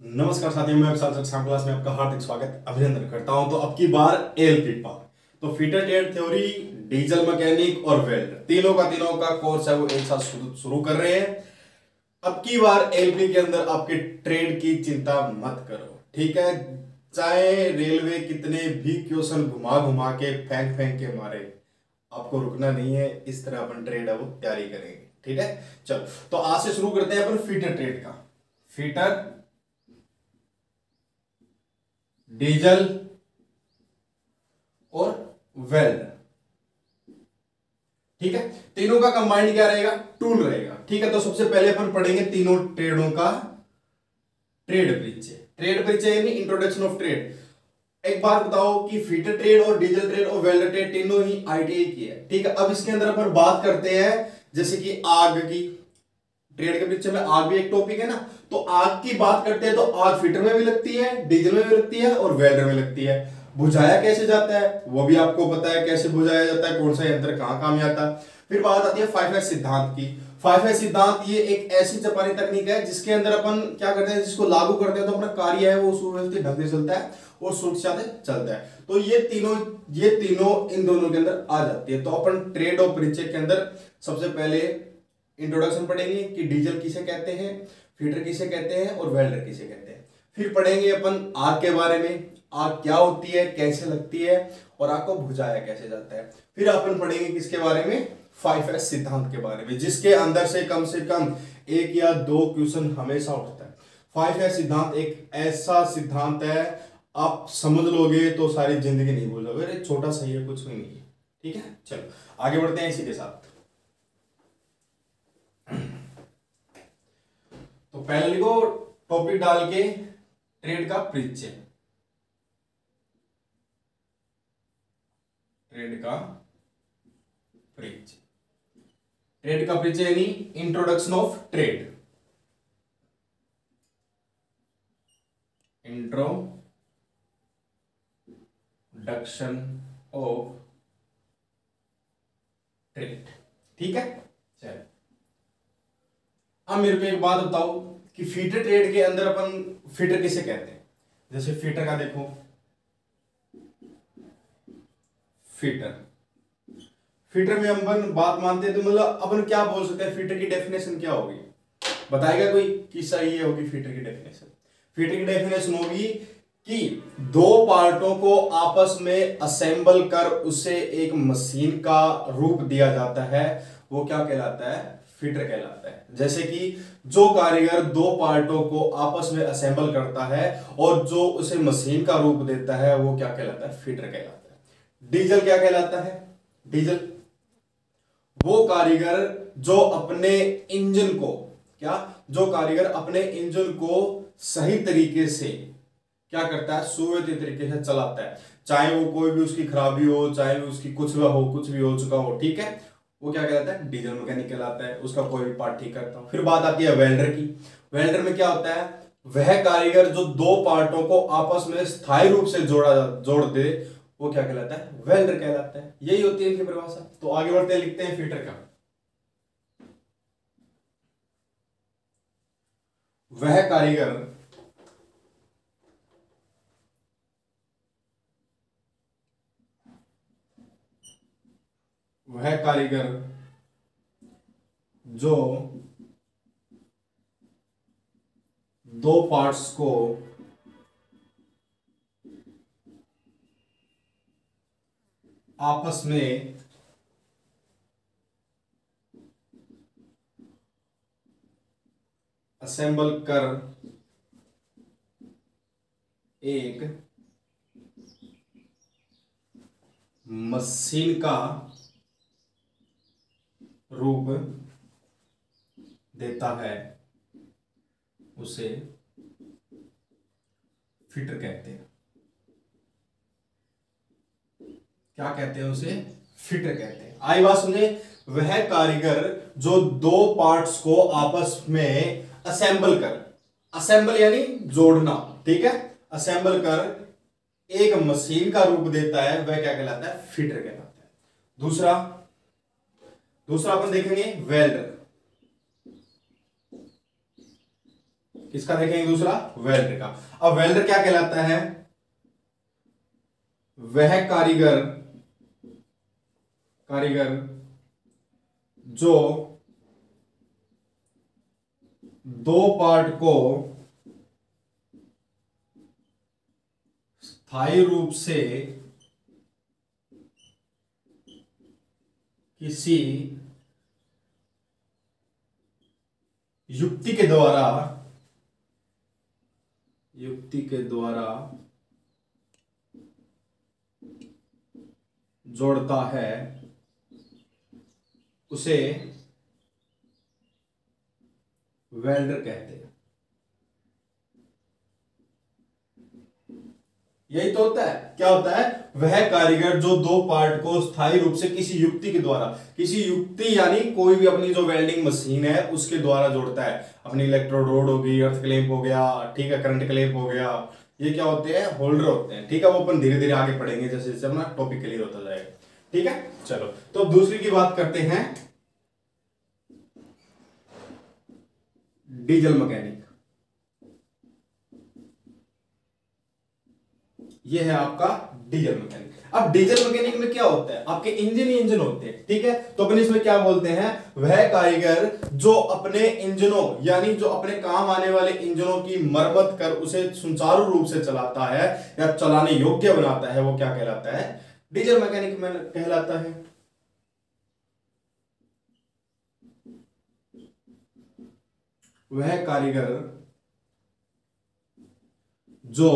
नमस्कार साथियों, मैं विशाल श्याम क्लास में आपका हार्दिक स्वागत अभिनंदन करता हूं। तो अब की बार एलपी पावर, तो fitter trade theory, diesel mechanic और वेल्डर तीनों का कोर्स है वो एक साथ शुरू कर रहे हैं। अब की बार एलपी के अंदर आपके ट्रेड की चिंता मत करो, ठीक है। चाहे रेलवे कितने भी क्वेश्चन घुमा घुमा के फेंक फेंक के मारे, आपको रुकना नहीं है। इस तरह अपन ट्रेड है वो तैयारी करेंगे, ठीक है। चलो, तो आज से शुरू करते हैं अपन फीटर ट्रेड का। फीटर, डीजल और वेल्ड, ठीक है। तीनों का कंबाइंड क्या रहेगा? टूल रहेगा, ठीक है। तो सबसे पहले अपन पढ़ेंगे तीनों ट्रेडों का ट्रेड परिचय। ट्रेड परिचय यानी इंट्रोडक्शन ऑफ ट्रेड। एक बात बताओ कि फीटर ट्रेड और डीजल ट्रेड और वेल्ड ट्रेड तीनों ही आईटीआई की है, ठीक है। अब इसके अंदर अपन बात करते हैं जैसे कि आग की। ट्रेड के पीछे में आग भी एक टॉपिक है ना, तो आग की बात करते हैं तो आग फीटर में भी लगती है, डीजल में भी लगती है और वेल्डर में लगती है। बुझाया कैसे जाता है वो भी आपको पता है, कैसे बुझाया जाता है, कौन सा यंत्र कहां काम में आता है। फिर बात आती है 5S सिद्धांत की। 5S सिद्धांत ये एक ऐसी जापानी तकनीक है जिसके अंदर अपन क्या करते हैं, जिसको लागू करते हैं तो अपना कार्य है वो सुव्यवस्थित ढंग से चलता है और सुरक्षा से चलता है। तो ये तीनों इन दोनों के अंदर आ जाती है। तो अपन ट्रेड और परिचय के अंदर सबसे पहले इंट्रोडक्शन पढ़ेंगे कि डीजल किसे कहते हैं, फीटर किसे कहते हैं और वेल्डर किसे कहते हैं। फिर पढ़ेंगे अपन आग के बारे में, आग क्या होती है, कैसे लगती है और आग को बुझाया कैसे जाता है। फिर अपन पढ़ेंगे किसके बारे में? 5S सिद्धांत के बारे में, जिसके अंदर से कम एक या दो क्वेश्चन हमेशा उठता है। 5S सिद्धांत एक ऐसा सिद्धांत है, आप समझ लोगे तो सारी जिंदगी नहीं भूलोगे। अरे छोटा सा ही है, कुछ भी नहीं है, ठीक है। चलो आगे बढ़ते हैं इसी के साथ। तो पहले लिखो टॉपिक डाल के ट्रेड का परिचय। ट्रेड का परिचय, ट्रेड का परिचय यानी introduction of trade. Introduction of trade, ठीक है। चलो अब मेरे को एक बात बताओ कि फीटर ट्रेड के अंदर अपन फीटर किसे कहते हैं? जैसे फीटर का देखो, फीटर फीटर में अपन बात मानते हैं तो मतलब अपन क्या बोल सकते हैं, फीटर की डेफिनेशन क्या होगी? बताएगा कोई कि सही है होगी फीटर की डेफिनेशन? फीटर की डेफिनेशन होगी कि दो पार्टों को आपस में असेंबल कर उसे एक मशीन का रूप दिया जाता है, वो क्या कहलाता है? फीटर कहलाता है। जैसे कि जो कारीगर दो पार्टों को आपस में असेंबल करता है और जो उसे मशीन का रूप देता है वो क्या कहलाता है? फीटर कहलाता है। डीजल क्या कहलाता है? डीजल वो कारीगर जो अपने इंजन को जो कारीगर अपने इंजन को सही तरीके से क्या करता है? सुव्यवस्थित तरीके से चलाता है, चाहे वो कोई भी उसकी खराबी हो, चाहे वो उसकी कुछ भी हो चुका हो, ठीक है। वो क्या कहलाता है? डीजल मैकेनिक कहलाता है, उसका कोई भी पार्ट ठीक करता हूं। फिर बात आती है वेल्डर की। वेल्डर में क्या होता है? वह कारीगर जो दो पार्टों को आपस में स्थायी रूप से जोड़ दे, वो क्या कहलाता है? वेल्डर कहलाता है। यही होती है इनकी परिभाषा। तो आगे बढ़ते हैं, लिखते हैं फीटर का। वह कारीगर जो दो पार्ट्स को आपस में असेंबल कर एक मशीन का रूप देता है, उसे फिटर कहते हैं। क्या कहते हैं? उसे फिटर कहते हैं। आई बात समझे? वह कारीगर जो दो पार्ट्स को आपस में असेंबल यानी जोड़ना, ठीक है, असेंबल कर एक मशीन का रूप देता है, वह क्या कहलाता है? फिटर कहलाता है। दूसरा अपन देखेंगे वेल्डर। किसका देखेंगे? दूसरा वेल्डर का। अब वेल्डर क्या कहलाता है? वह कारीगर जो दो पार्ट को स्थायी रूप से किसी युक्ति के द्वारा जोड़ता है उसे वेल्डर कहते हैं। यही तो होता है। क्या होता है? वह कारीगर जो दो पार्ट को स्थायी रूप से किसी युक्ति के द्वारा, किसी युक्ति यानी कोई भी अपनी जो वेल्डिंग मशीन है उसके द्वारा जोड़ता है। अपनी इलेक्ट्रोड रोड हो गई, अर्थ क्लैंप हो गया, ठीक है, करंट क्लैंप हो गया, ये क्या होते हैं? होल्डर होते हैं। ठीक है, वो अपन धीरे धीरे आगे पढ़ेंगे जैसे जैसे अपना टॉपिक क्लियर होता जाएगा। ठीक है, चलो तो दूसरी की बात करते हैं, डीजल मैकेनिक। ये है आपका डीजल मैकेनिक। अब डीजल मैकेनिक में क्या होता है? आपके इंजन ही इंजन होते हैं। ठीक है, तो अपन इसमें क्या बोलते हैं? वह कारीगर जो अपने इंजनों यानी जो अपने काम आने वाले इंजनों की मरम्मत कर उसे सुचारू रूप से चलाता है या चलाने योग्य बनाता है, वो क्या कहलाता है? डीजल मैकेनिक में कहलाता है। वह कारीगर जो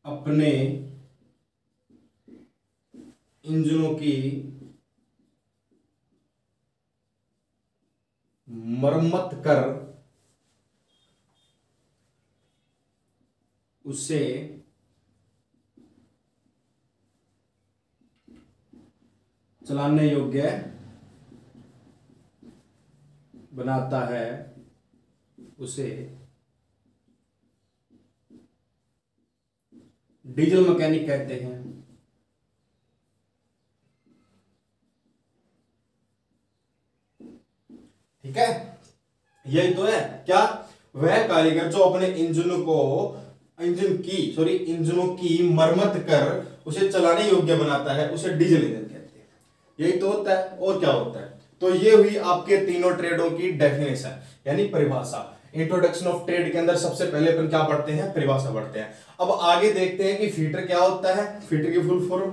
अपने इंजनों की मरम्मत कर उसे चलाने योग्य बनाता है, उसे डीजल मैकेनिक कहते हैं। ठीक है, यही तो है। क्या? वह कारीगर जो अपने इंजनों की मरम्मत कर उसे चलाने योग्य बनाता है, उसे डीजल इंजन कहते हैं। यही तो होता है। और क्या होता है? तो ये हुई आपके तीनों ट्रेडों की डेफिनेशन यानी परिभाषा। इंट्रोडक्शन ऑफ ट्रेड के अंदर सबसे पहले अपन क्या पढ़ते हैं? परिभाषा पढ़ते हैं। अब आगे देखते हैं कि फीटर क्या होता है, फीटर की फुल फॉर्म।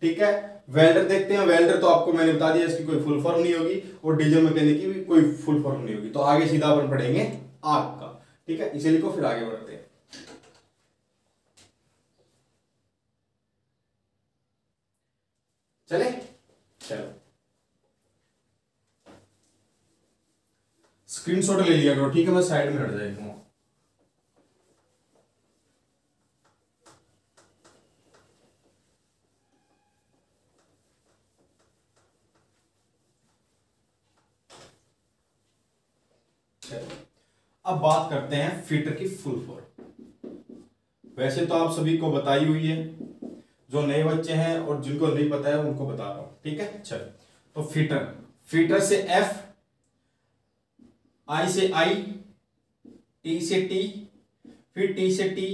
ठीक है, वेल्डर देखते हैं। वेल्डर तो आपको मैंने बता दिया इसकी कोई फुल फॉर्म नहीं होगी, और डीजल मैकेनिक की भी कोई फुल फॉर्म नहीं होगी। तो आगे सीधा अपन पढ़ेंगे आर्क का। ठीक है, इसे लिखो, फिर आगे बढ़ते हैं। चले, चलो स्क्रीनशॉट ले लिया करो। ठीक है, मैं साइड में हट जाएगा। अब बात करते हैं फीटर की फुल फॉर्म। वैसे तो आप सभी को बताई हुई है, जो नए बच्चे हैं और जिनको नहीं पता है उनको बता रहा हूं। ठीक है, चलो तो फीटर से एफ, आई से आई, टी से टी, फिर टी से टी,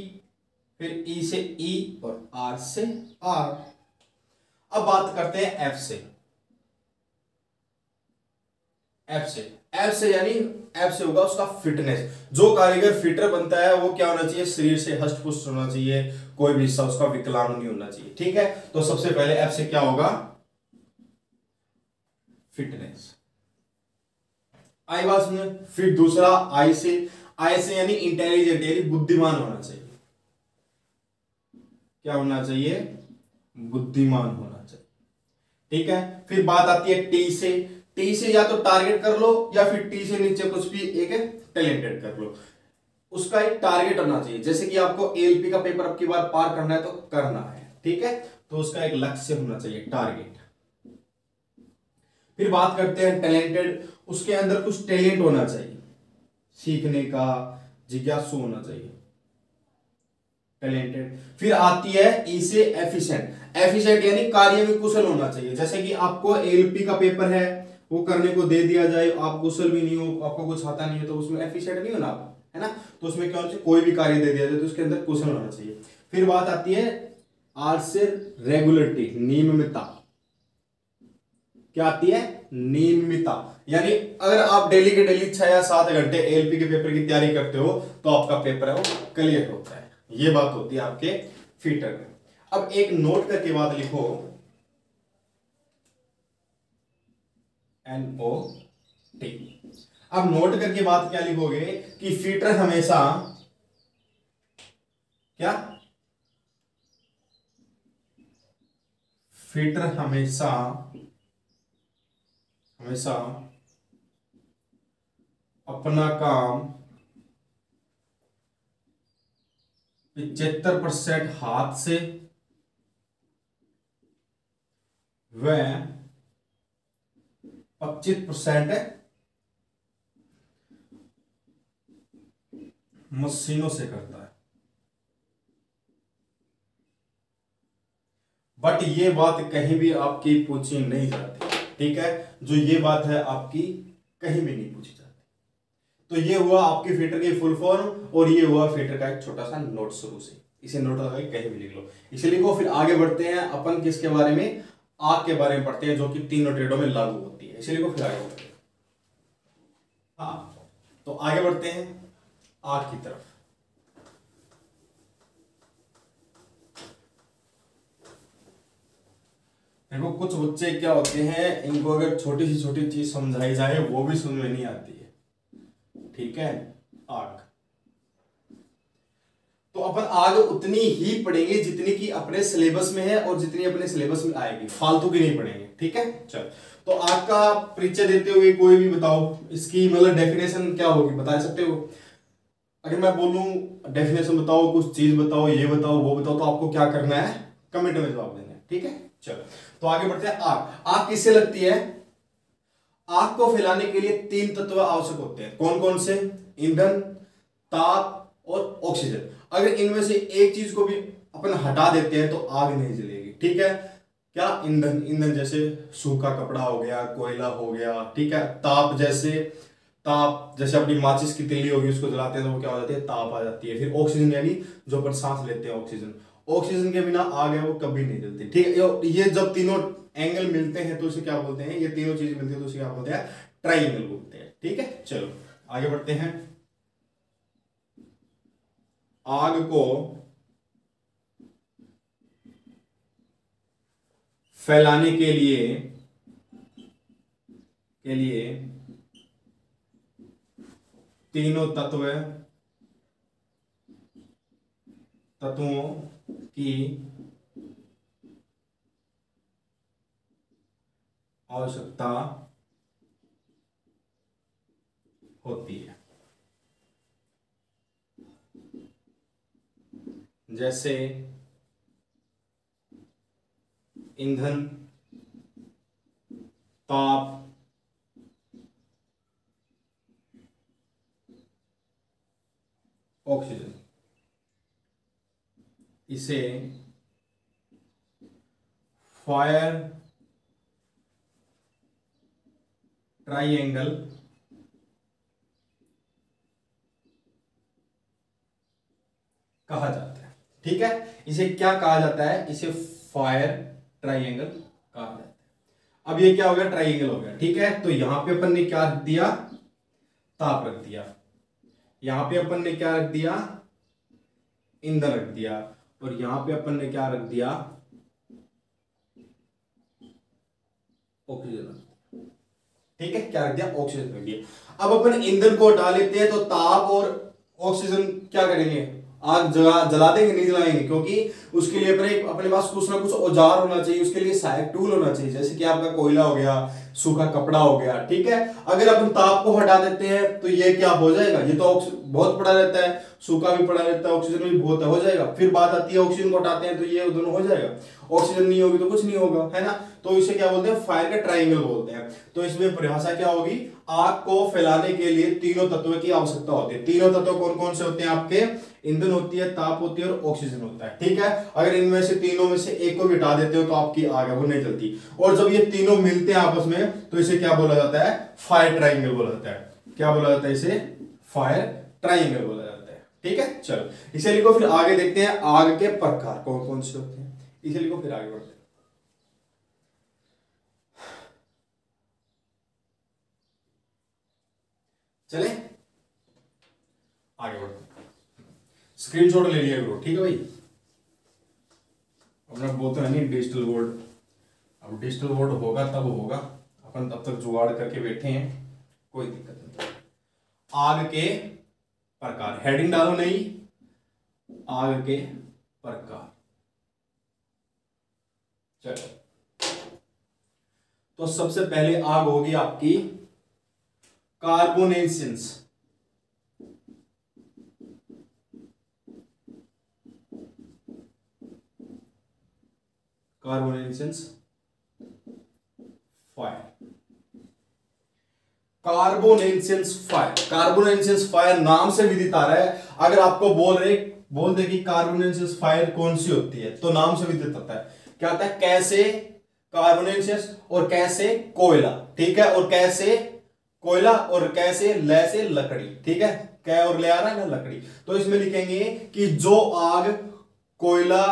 फिर ई से ई और आर से आर। अब बात करते हैं एफ से। एफ से यानी एफ से होगा उसका फिटनेस। जो कारीगर फिटर बनता है वो क्या होना चाहिए? शरीर से हष्ट पुष्ट होना चाहिए, कोई भी हिस्सा उसका विकलांग नहीं होना चाहिए। ठीक है, तो सबसे पहले एफ से क्या होगा? फिटनेस। आई बात में। फिर दूसरा आई से यानी इंटेलिजेंट यानी बुद्धिमान होना चाहिए। क्या होना चाहिए? बुद्धिमान होना चाहिए। ठीक है, फिर बात आती है टी से या तो टारगेट कर लो या फिर टी से नीचे कुछ भी एक टैलेंटेड कर लो। उसका एक टारगेट होना चाहिए। जैसे कि आपको एएलपी का पेपर अब की बार पार करना है तो करना है। ठीक है, तो उसका एक लक्ष्य होना चाहिए, टारगेट। फिर बात करते हैं टैलेंटेड। उसके अंदर कुछ टैलेंट होना चाहिए, सीखने का जिज्ञासु होना चाहिए, टैलेंटेड। फिर आती है ई से एफिशिएंट यानी कार्य में कुशल होना चाहिए। जैसे कि आपको एएलपी का पेपर है वो करने को दे दिया जाए, आप कुशल भी नहीं हो, आपको कुछ आता नहीं है, तो उसमें एफिशिएंट नहीं होना आप, है ना। तो उसमें क्या होना चाहिए, कोई भी कार्य दे दिया जाए तो उसके अंदर कुशल होना चाहिए। फिर बात आती है आर से रेगुलरिटी, नियमितता। क्या आती है, नियमितता। यानी अगर आप डेली के डेली 6 या 7 घंटे एलपी के पेपर की तैयारी करते हो तो आपका पेपर है वो क्लियर होता है। ये बात होती है आपके फीटर में। अब एक नोट करके बात लिखो, NOT। अब नोट करके बात क्या लिखोगे कि फीटर हमेशा क्या, फीटर हमेशा अपना काम 75% हाथ से व 25% मशीनों से करता है। बट ये बात कहीं भी आपकी पूछी नहीं जाती, ठीक है। जो ये बात है आपकी कहीं भी नहीं पूछी जाती। तो ये हुआ आपके फीटर की फुल फॉर्म, और ये हुआ फीटर का एक छोटा सा नोट शुरू से। इसे नोट लगा के कहीं भी लिख लो, इसे लिखो। फिर आगे बढ़ते हैं अपन किसके बारे में, आग के बारे में पढ़ते हैं, जो कि तीनों ट्रेडों में लागू होती है। इसे लिखो, फिर आगे बढ़ते हैं। हाँ, तो आगे बढ़ते हैं आग की तरफ। देखो कुछ बच्चे क्या होते हैं, इनको अगर छोटी से छोटी चीज समझाई जाए वो भी समझ में नहीं आती है, ठीक है। आग, तो अपन आग उतनी ही पढ़ेंगे जितनी की अपने सिलेबस में है और जितनी अपने सिलेबस में आएगी, फालतू की नहीं पढ़ेंगे, ठीक है। चल, तो आग का परिचय देते हुए कोई भी बताओ, इसकी मतलब डेफिनेशन क्या होगी, बता सकते हो। अगर मैं बोलूं डेफिनेशन बताओ, कुछ चीज बताओ, ये बताओ वो बताओ, तो आपको क्या करना है, कमेंट में जवाब देना है, ठीक है। चलो, तो आगे बढ़ते हैं। आग, आग किससे लगती है। आग को फैलाने के लिए 3 तत्व आवश्यक होते हैं। कौन कौन से, ईंधन, ताप और ऑक्सीजन। अगर इनमें से एक चीज को भी अपन हटा देते हैं तो आग नहीं जलेगी, ठीक है। क्या, ईंधन, ईंधन जैसे सूखा कपड़ा हो गया, कोयला हो गया, ठीक है। ताप जैसे अपनी माचिस की तिल्ली होगी, उसको जलाते हैं तो वो क्या हो जाती है, ताप आ जाती है। फिर ऑक्सीजन, यानी जो अपन सांस लेते हैं ऑक्सीजन, ऑक्सीजन के बिना आग है वो कभी नहीं जलती, ठीक है। ये जब तीनों एंगल मिलते हैं तो इसे क्या बोलते हैं, ये तीनों चीज मिलती है तो इसे क्या बोलते हैं, ट्राइंगल बोलते हैं, ठीक है। चलो आगे बढ़ते हैं। आग को फैलाने के लिए तीनों तत्वों की आवश्यकता होती है। जैसे ईंधन, ताप, ऑक्सीजन। इसे फायर ट्राइएंगल कहा जाता है, ठीक है। इसे क्या कहा जाता है, इसे फायर ट्राइएंगल कहा जाता है। अब ये क्या हो गया, ट्राइएंगल हो गया, ठीक है। तो यहां पे अपन ने क्या रख दिया, ताप रख दिया। यहां पे अपन ने क्या रख दिया, ईंधन रख दिया। और यहां पे अपन ने क्या रख दिया, ऑक्सीजन, ठीक है। क्या रख दिया, ऑक्सीजन रख दिया। अब अपन ईंधन को हटा लेते हैं तो ताप और ऑक्सीजन क्या करेंगे, आग जला देंगे, नहीं जलाएंगे, क्योंकि उसके लिए अपने पास कुछ ना कुछ औजार होना चाहिए, उसके लिए सहायक टूल होना चाहिए, जैसे कि आपका कोयला हो गया, सूखा कपड़ा हो गया, ठीक है। अगर अपन ताप को हटा देते हैं तो ये क्या हो जाएगा, ये तो बहुत पड़ा रहता है, सूखा भी पड़ा रहता है, ऑक्सीजन भी बहुत हो जाएगा। फिर बात आती है ऑक्सीजन को हटाते हैं तो ये दोनों हो जाएगा, ऑक्सीजन नहीं होगी तो कुछ नहीं होगा, है ना। तो इसे क्या बोलते हैं, फायर का ट्राइंगल बोलते हैं। तो इसमें परिभाषा क्या होगी, आग को फैलाने के लिए तीनों तत्वों की आवश्यकता होती है। तीनों तत्व कौन कौन से होते हैं आपके, ईंधन होती है, ताप होती है और ऑक्सीजन होता है, ठीक है। अगर इनमें से तीनों में से एक को भी हटा देते हो तो आपकी आग है वो नहीं जलती। और जब ये तीनों मिलते हैं आपस में तो इसे क्या बोला जाता है, फायर ट्राइंगल बोला जाता है। क्या बोला जाता है इसे, फायर ट्राइंगल बोला जाता है। ठीक है, चलो इसे लिखो, फिर आगे देखते हैं आग के प्रकार कौन कौन से होते हैं। इसे लिखो, फिर आगे बढ़ते हैं। चले आगे बढ़ते हैं, स्क्रीनशॉट ले लिया करो, ठीक है भाई। अपना वो तो है नहीं डिजिटल बोर्ड, अब डिजिटल बोर्ड होगा तब होगा, अपन तब तक जुगाड़ करके बैठे हैं, कोई दिक्कत नहीं। आग के प्रकार, हेडिंग डालो नहीं, आग के प्रकार। चलो तो सबसे पहले आग होगी आपकी कार्बोनेसेंस। कार्बोनेसेंस फायर, कार्बोनेसेंस फायर। कार्बोनेसेंस फायर नाम से विदित आ रहा है। अगर आपको बोल दे कि कार्बोनेसेंस फायर कौन सी होती है तो नाम से विदित आता है। क्या आता है, कैसे कार्बोनेसेंस और कैसे कोयला, ठीक है, और कैसे कोयला और कैसे ले से लकड़ी, ठीक है, क्या और ले आ रहा है ना लकड़ी। तो इसमें लिखेंगे कि जो आग कोयला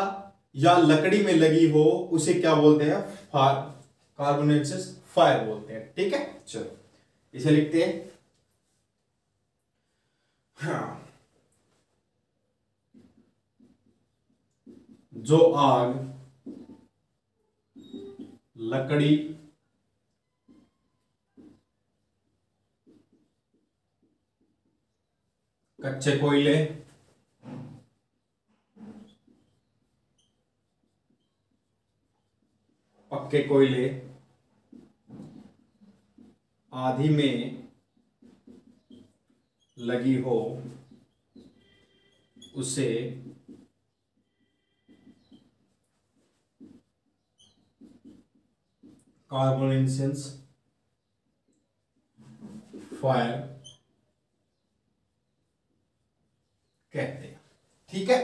या लकड़ी में लगी हो उसे क्या बोलते हैं, कार्बोनेसेंस फायर बोलते हैं। ठीक है, चलो इसे लिखते हैं। हाँ, जो आग लकड़ी कच्चे कोयले पक्के कोयले आदि में लगी हो उसे कार्बोनेसेंस फायर कहते हैं। ठीक है,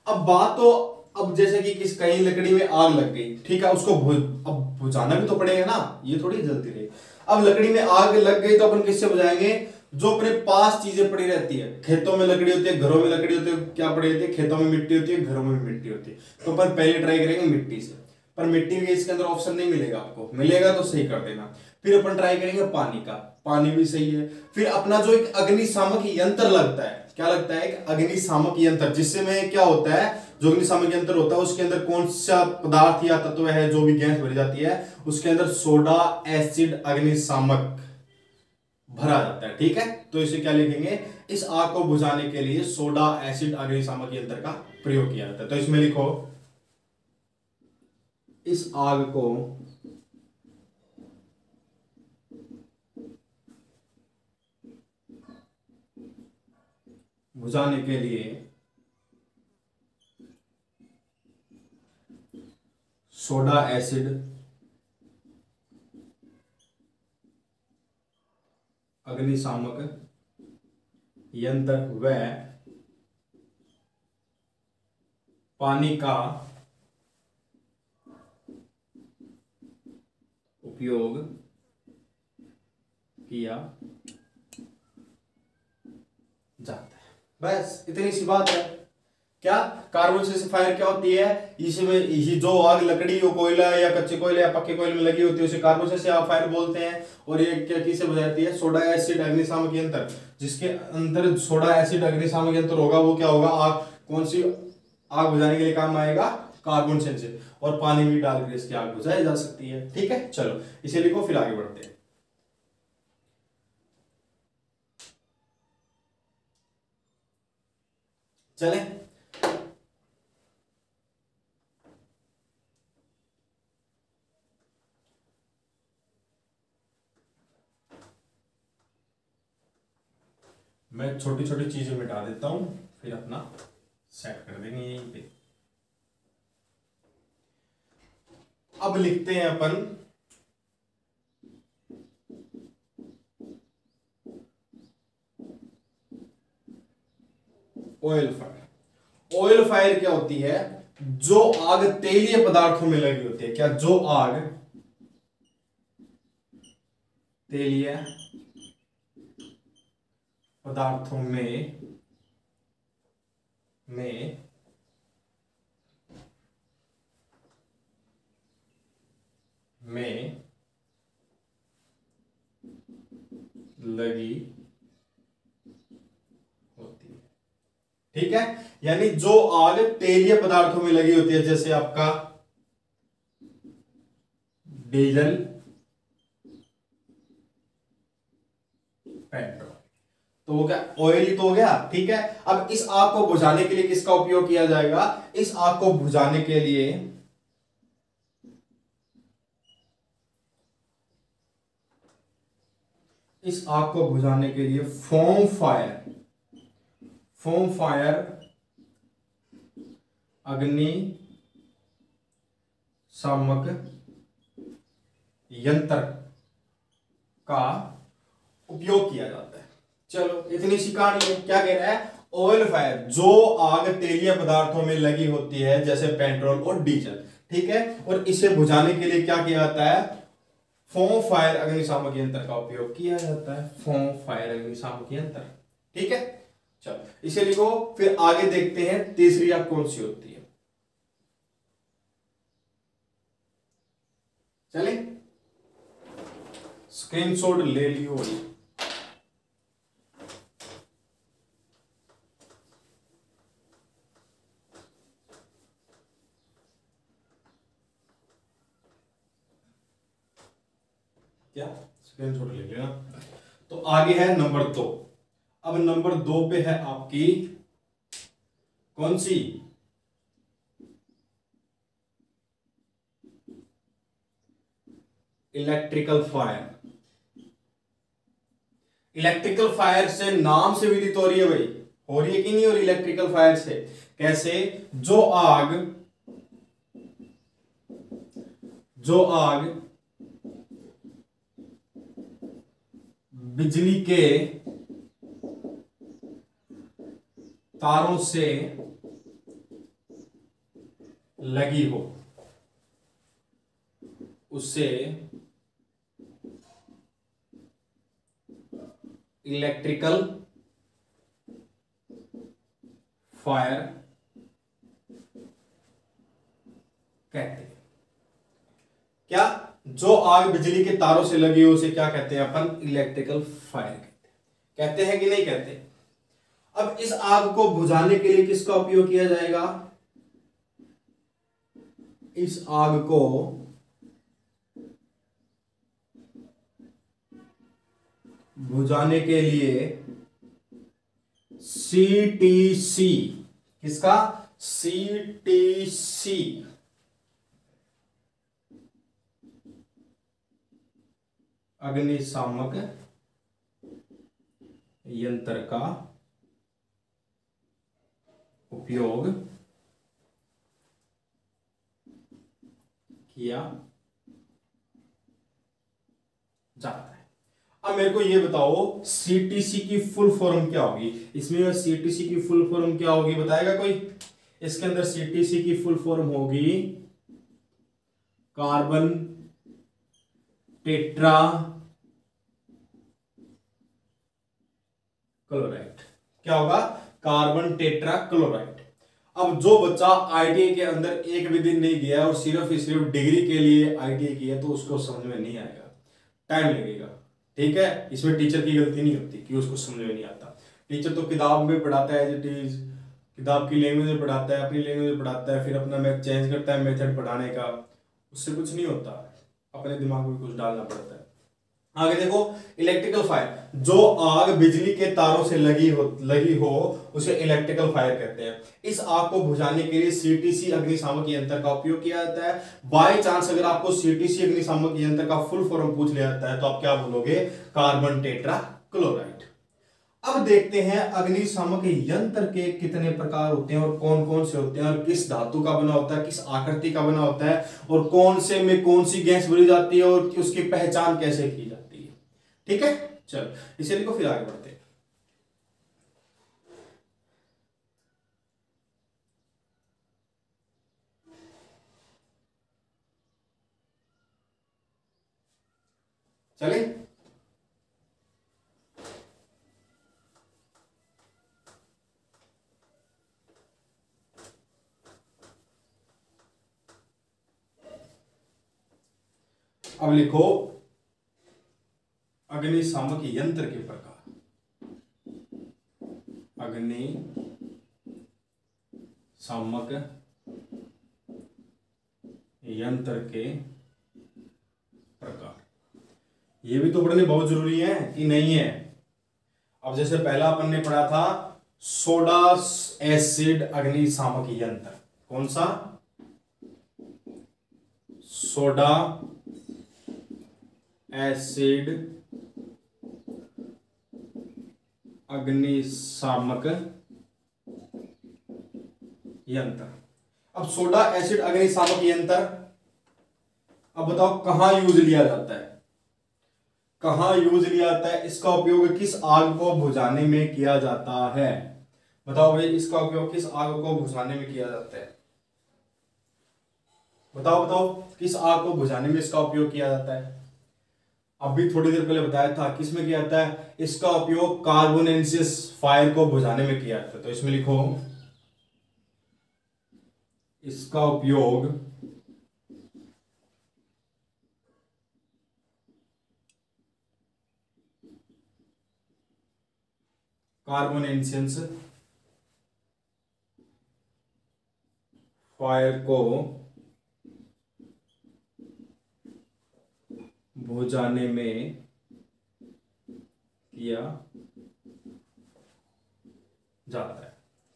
अब बात तो अब जैसे कि किस कहीं लकड़ी में आग लग गई, ठीक है, उसको अब बुझाना भी तो पड़ेगा ना, ये थोड़ी जलती रही। अब लकड़ी में आग लग गई तो अपन किससे बुझाएंगे, जो अपने पास चीजें पड़ी रहती है, खेतों में लकड़ी होती है, घरों में लकड़ी होती है, क्या पड़ी रहती है, खेतों में मिट्टी होती है, घरों में मिट्टी होती है। तो अपन पहले ट्राई करेंगे मिट्टी से, पर मिट्टी के इसके अंदर ऑप्शन नहीं मिलेगा, आपको मिलेगा तो सही कर देना। फिर अपन ट्राई करेंगे पानी का, पानी भी सही है। फिर अपना जो एक अग्निशामक यंत्र लगता है, क्या लगता है, एक अग्निशामक यंत्र, जिससे में क्या होता है, जो अग्निशामक यंत्र होता है उसके अंदर कौन सा पदार्थ या तत्व है, जो भी गैस भरी जाती है उसके अंदर सोडा एसिड अग्निशामक भरा जाता है। ठीक है, तो इसे क्या लिखेंगे, इस आग को बुझाने के लिए सोडा एसिड अग्निशामक यंत्र का प्रयोग किया जाता है। तो इसमें लिखो, इस आग को बुझाने के लिए सोडा एसिड अग्निशामक यंत्र व पानी का उपयोग किया जाता है। बस इतनी सी बात है। क्या कार्बोनेसेंस फायर क्या होती है, इसमें ये जो आग लकड़ी और कोयला या कच्चे कोयले या पक्के कोयले में लगी होती है उसे कार्बोनेसेंस फायर बोलते हैं। और ये क्या किससे बुझाती है, सोडा एसिड अग्निशामक यंत्र, जिसके अंदर सोडा एसिड अग्निशामक यंत्र होगा वो क्या होगा, आग कौन सी आग बुझाने के लिए काम आएगा, कार्बोनेसेंस से। और पानी भी डालकर इसकी आग बुझाई जा सकती है। ठीक है, चलो इसे लिखो, फिर आगे बढ़ते हैं। चले, मैं छोटी छोटी चीजें मिटा देता हूं, फिर अपना सेट कर देंगे यहीं पे। अब लिखते हैं अपन ऑयल फायर। ऑयल फायर क्या होती है, जो आग तेलीय पदार्थों में लगी होती है, क्या जो आग तेलीय पदार्थों में लगी होती है, ठीक है। यानी जो आग तेलीय पदार्थों में लगी होती है, जैसे आपका डीजल, पेट्रोल, तो वो क्या ऑयल ही तो हो गया, ठीक है। अब इस आग को बुझाने के लिए किसका उपयोग किया जाएगा? इस आग को बुझाने के लिए फोम फायर अग्नि शामक यंत्र का उपयोग किया जाता है। चलो इतनी सी कहानी है। क्या कह रहा है? ऑयल फायर, जो आग तेलीय पदार्थों में लगी होती है जैसे पेट्रोल और डीजल, ठीक है, और इसे बुझाने के लिए क्या किया जाता है? फोम फायर अग्निशामक यंत्र का उपयोग किया जाता है। फोम फायर अग्निशामक यंत्र, ठीक है। चलो इसे लिखो, फिर आगे देखते हैं तीसरी आग कौन सी होती है। चले स्क्रीनशॉट ले लियो। क्या स्क्रीनशॉट ले लिया? तो आगे है नंबर 2। अब नंबर 2 पे है आपकी कौन सी? Electrical fire. इलेक्ट्रिकल फायर से नाम से विदित हो रही है भाई, हो रही है कि नहीं हो रही? इलेक्ट्रिकल फायर से कैसे? जो आग बिजली के तारों से लगी हो उसे इलेक्ट्रिकल फायर कहते हैं। क्या? जो आग बिजली के तारों से लगी हो उसे क्या कहते हैं अपन? इलेक्ट्रिकल फायर कहते हैं कि नहीं कहते? अब इस आग को बुझाने के लिए किसका उपयोग किया जाएगा? इस आग को बुझाने के लिए सीटीसी, किसका? सीटीसी अग्निशामक यंत्र का उपयोग किया जाता है। अब मेरे को ये बताओ सीटीसी की फुल फॉर्म क्या होगी? इसमें सीटीसी की फुल फॉर्म क्या होगी, बताएगा कोई? इसके अंदर सीटीसी की फुल फॉर्म होगी कार्बन टेट्रा क्लोराइड। क्या होगा? Carbon tetra chloride. अब जो बच्चा आईटीआई के अंदर एक भी दिन नहीं गया और सिर्फ डिग्री के लिए आईटीआई किया तो उसको समझ में नहीं आएगा, टाइम लगेगा, ठीक है। इसमें टीचर की गलती नहीं होती कि उसको समझ में नहीं आता। टीचर तो किताब में पढ़ाता है, एज इट इज किताब की लैंग्वेज में पढ़ाता है, अपनी लैंग्वेज में पढ़ाता है, फिर अपना मैथ चेंज करता है मेथड पढ़ाने का, उससे कुछ नहीं होता, अपने दिमाग में कुछ डालना पड़ता है। आगे देखो, इलेक्ट्रिकल फायर, जो आग बिजली के तारों से लगी हो उसे इलेक्ट्रिकल फायर कहते हैं। इस आग को बुझाने के लिए सीटीसी अग्निशामक यंत्र का उपयोग किया जाता है। बाय चांस अगर आपको सीटीसी अग्निशामक यंत्र का फुल फॉर्म पूछ लिया जाता है तो आप क्या बोलोगे? Carbon tetra chloride. अब देखते हैं अग्निशामक यंत्र के कितने प्रकार होते हैं और कौन कौन से होते हैं और किस धातु का बना होता है, किस आकृति का बना होता है और कौन से में कौन सी गैस भरी जाती है और उसकी पहचान कैसे की जाती है, ठीक है। चलो इसे लिखो, फिर आगे बढ़ते हैं। चले, अब लिखो अग्निशामक यंत्र के प्रकार। अग्निशामक यंत्र के प्रकार, ये भी तो पढ़ने बहुत जरूरी है कि नहीं है। अब जैसे पहला अपन ने पढ़ा था सोडा एसिड अग्निशामक यंत्र, कौन सा? सोडा एसिड अग्निशामक यंत्र। अब सोडा एसिड अग्निशामक यंत्र, अब बताओ कहां यूज लिया जाता है, कहां यूज लिया जाता है, इसका उपयोग किस आग को बुझाने में किया जाता है? बताओ भाई, इसका उपयोग किस आग को बुझाने में किया जाता है? बताओ बताओ, किस आग को बुझाने में इसका उपयोग किया जाता है? अभी थोड़ी देर पहले बताया था किस में किया जाता है, इसका उपयोग कार्बोनेंसिस फायर को बुझाने में किया जाता है। तो इसमें लिखो इसका उपयोग कार्बोनेंसिस फायर को बुझाने में किया जाता है।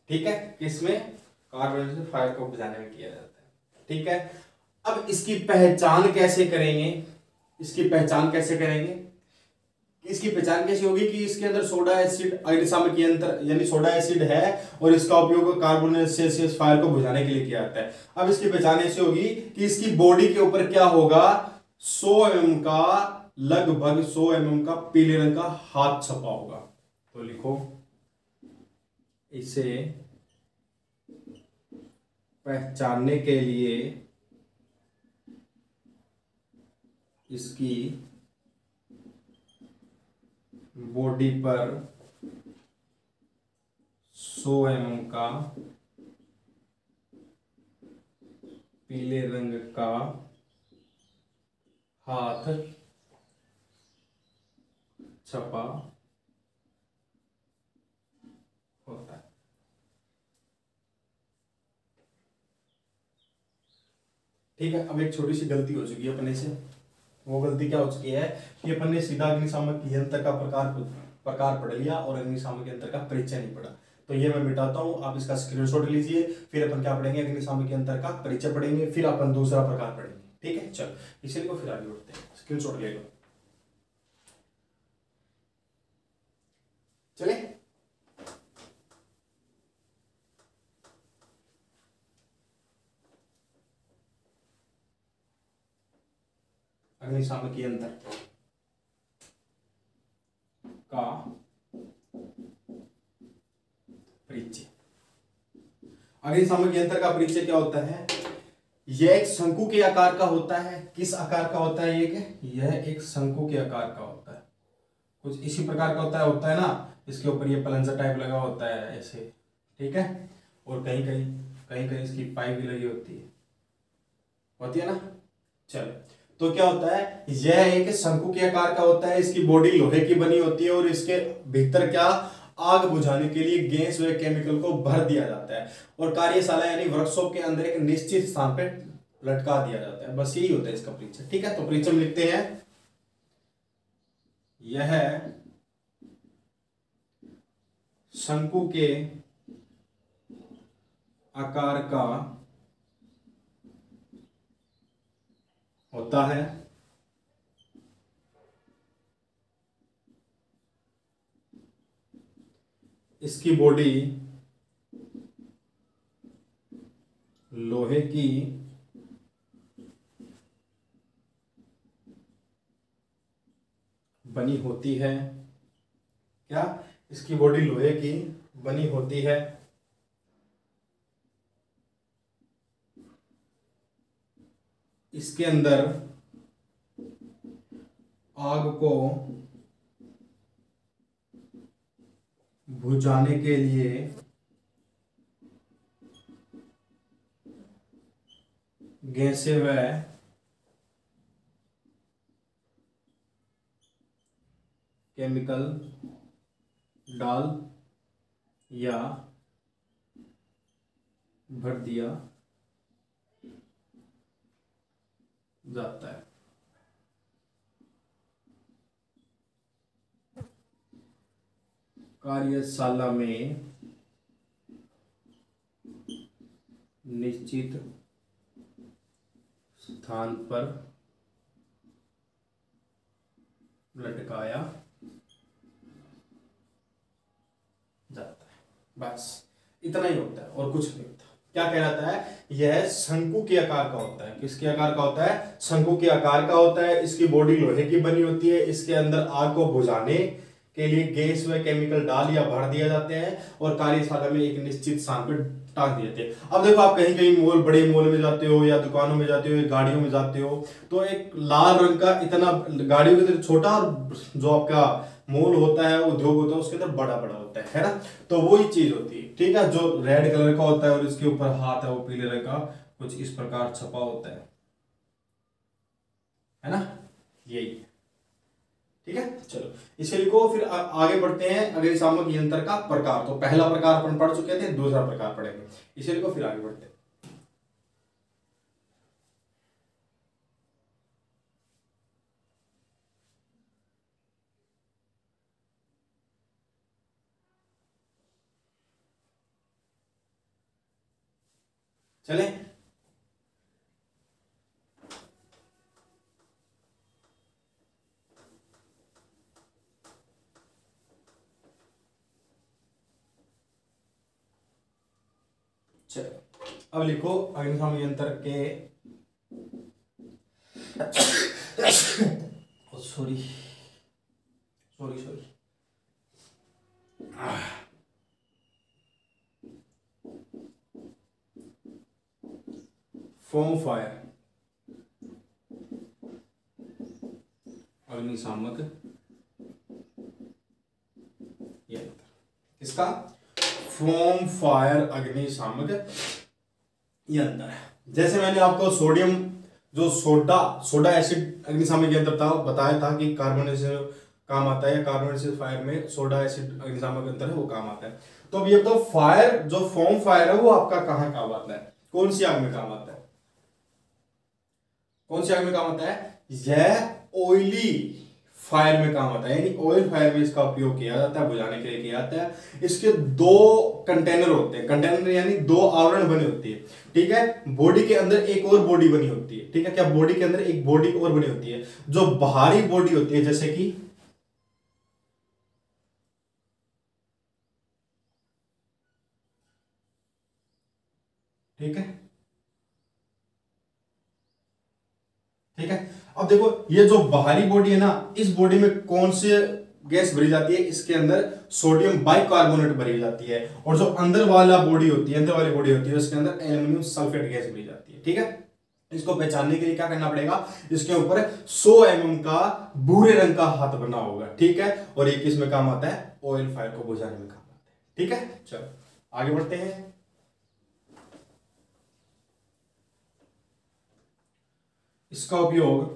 ठीक है, किसमें? कार्बोनेंसिस फायर को बुझाने में किया जाता है। ठीक है, अब इसकी पहचान कैसे करेंगे? इसकी पहचान कैसे करेंगे? इसकी पहचान कैसे होगी कि इसके अंदर सोडा एसिड अग्निशामक यंत्र यानी सोडा एसिड है और इसका उपयोग कार्बोनेंसिस फायर को बुझाने के लिए किया जाता है। अब इसकी पहचान ऐसे होगी कि इसकी बॉडी के ऊपर क्या होगा, 100 mm का, लगभग 100 mm का पीले रंग का हाथ छपा होगा। तो लिखो इसे पहचानने के लिए इसकी बॉडी पर 100 mm का पीले रंग का हाथ छपा होता है। ठीक है, अब एक छोटी सी गलती हो चुकी है अपने से। वो गलती क्या हो चुकी है कि अपन ने सीधा अग्निशामक यंत्र का प्रकार पढ़ लिया और अग्निशामक यंत्र का परिचय नहीं पढ़ा। तो ये मैं मिटाता हूं, आप इसका स्क्रीनशॉट लीजिए, फिर अपन क्या पढ़ेंगे, अग्निशामक यंत्र का परिचय पढ़ेंगे, फिर अपन दूसरा प्रकार पढ़ेंगे। ठीक है, चलो इसीलिए को फिर आगे बढ़ते हैं, स्क्रीनशॉट ले लो। चले, अग्निशामक यंत्र का परिचय। अग्निशामक यंत्र का परिचय क्या होता है? यह एक शंकु के आकार का होता है। किस आकार का होता है यह एक शंकु के आकार का होता है, कुछ इसी प्रकार का होता है ना, इसके ऊपर ये प्लंजर टाइप लगा होता है ऐसे। ठीक है, और कहीं कहीं इसकी पाइप भी लगी होती है ना। चलो, तो क्या होता है, यह एक शंकु के आकार का होता है, इसकी बॉडी लोहे की बनी होती है और इसके भीतर क्या, आग बुझाने के लिए गैस व केमिकल को भर दिया जाता है और कार्यशाला यानी वर्कशॉप के अंदर एक निश्चित स्थान पे लटका दिया जाता है। बस यही होता है इसका परिचय। ठीक है, तो परिचय में लिखते हैं, यह शंकु के आकार का होता है, इसकी बॉडी लोहे की बनी होती है। क्या? इसकी बॉडी लोहे की बनी होती है। इसके अंदर आग को बुझाने के लिए गैसें व केमिकल डाल या भर दिया जाता है। कार्यशाला में निश्चित स्थान पर लटकाया जाता है। बस इतना ही होता है और कुछ नहीं होता। क्या कहलाता है? यह शंकु के आकार का होता है। किसके आकार का होता है? शंकु के आकार का होता है। इसकी बॉडी लोहे की बनी होती है। इसके अंदर आग को बुझाने के लिए गैस व केमिकल डाल या भर दिया जाते हैं और कार्यशाला में एक निश्चित स्थान पर टांग दिए थे। अब देखो, आप कहीं कहीं मॉल, बड़े मॉल में जाते हो या दुकानों में जाते हो या गाड़ियों में जाते हो, तो एक लाल रंग का इतना गाड़ियों के अंदर छोटा, और जो आपका मॉल होता है, उद्योग होता है, उसके अंदर बड़ा बड़ा होता है ना। तो वो ही चीज होती है, ठीक है, जो रेड कलर का होता है और इसके ऊपर हाथ है वो पीले रंग का कुछ इस प्रकार छपा होता है ना, यही। ठीक है, चलो इसे लिखो। फिर आगे बढ़ते हैं अग्निशामक यंत्र का प्रकार। तो पहला प्रकार अपन पढ़ चुके थे, दूसरा प्रकार पढ़ेंगे। इसे लिखो, फिर आगे बढ़ते हैं। चले, चलो अब लिखो अग्निशामक यंत्र के sorry sorry sorry foam fire अग्निशामक यंत्र। किसका? फोम फायर अग्निशामक यंत्र। जैसे मैंने आपको सोडियम, जो सोडा एसिड अग्निशामक यंत्र था, बताया था कि कार्बन से काम आता है, कार्बन से फायर में सोडा एसिड अग्निशामक यंत्र है वो काम आता है। तो अब ये तो फायर, जो फोम फायर है वो आपका कहाँ काम आता है? कौन सी आग में काम आता है? कौन सी आग में काम आता है? यह ऑयली फायर में काम आता है, यानी ऑयल फायर में इसका उपयोग किया जाता है, बुझाने के लिए किया जाता है। इसके दो कंटेनर होते हैं, कंटेनर यानी दो आवरण बने होती है, ठीक है। बॉडी के अंदर एक और बॉडी बनी होती है, ठीक है। क्या बॉडी के अंदर एक बॉडी और बनी होती है, जो बाहरी बॉडी होती है, जैसे कि ठीक है, ठीक है। अब देखो, ये जो बाहरी बॉडी है ना, इस बॉडी में कौन से गैस भरी जाती है? इसके अंदर सोडियम बाइकार्बोनेट भरी जाती है। और जो अंदर वाला बॉडी होती है, अंदर वाली बॉडी होती है, उसके अंदर एल्यूमिनियम सल्फेट गैस भरी जाती है, ठीक है। इसको पहचानने के लिए क्या करना पड़ेगा? इसके ऊपर 100 mm का भूरे रंग का हाथ बना होगा, ठीक है। और ये किस में काम आता है? ऑयल फायर को बुझाने में काम आता है, ठीक है। चलो आगे बढ़ते हैं। इसका उपयोग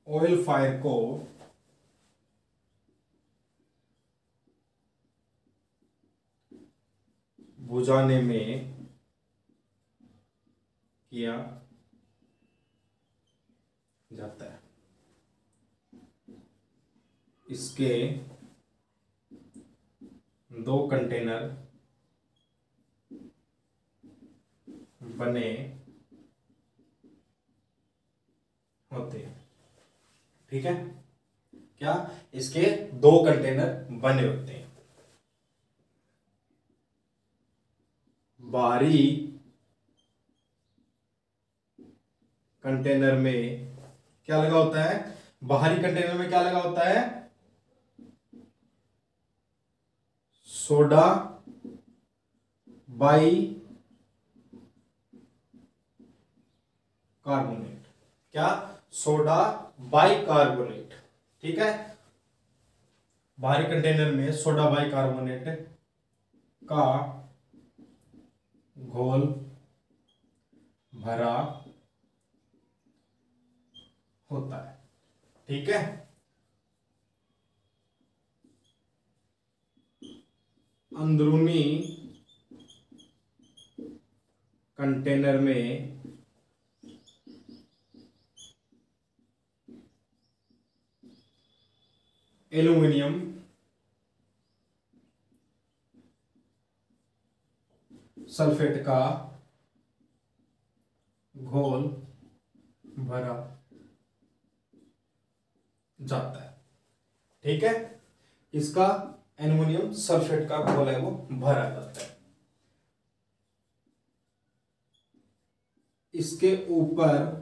ऑयल फायर को बुझाने में किया जाता है। इसके दो कंटेनर बने होते हैं, ठीक है। क्या? इसके दो कंटेनर बने होते हैं। बाहरी कंटेनर में क्या लगा होता है? बाहरी कंटेनर में क्या लगा होता है? Soda bicarbonate. क्या? Soda bicarbonate. ठीक है, बाहरी कंटेनर में सोडा बाई कार्बोनेट का घोल भरा होता है। ठीक है, अंदरूनी कंटेनर में एल्यूमिनियम सल्फेट का घोल भरा जाता है। ठीक है, इसका एल्युमिनियम सल्फेट का घोल है वो भरा जाता है। इसके ऊपर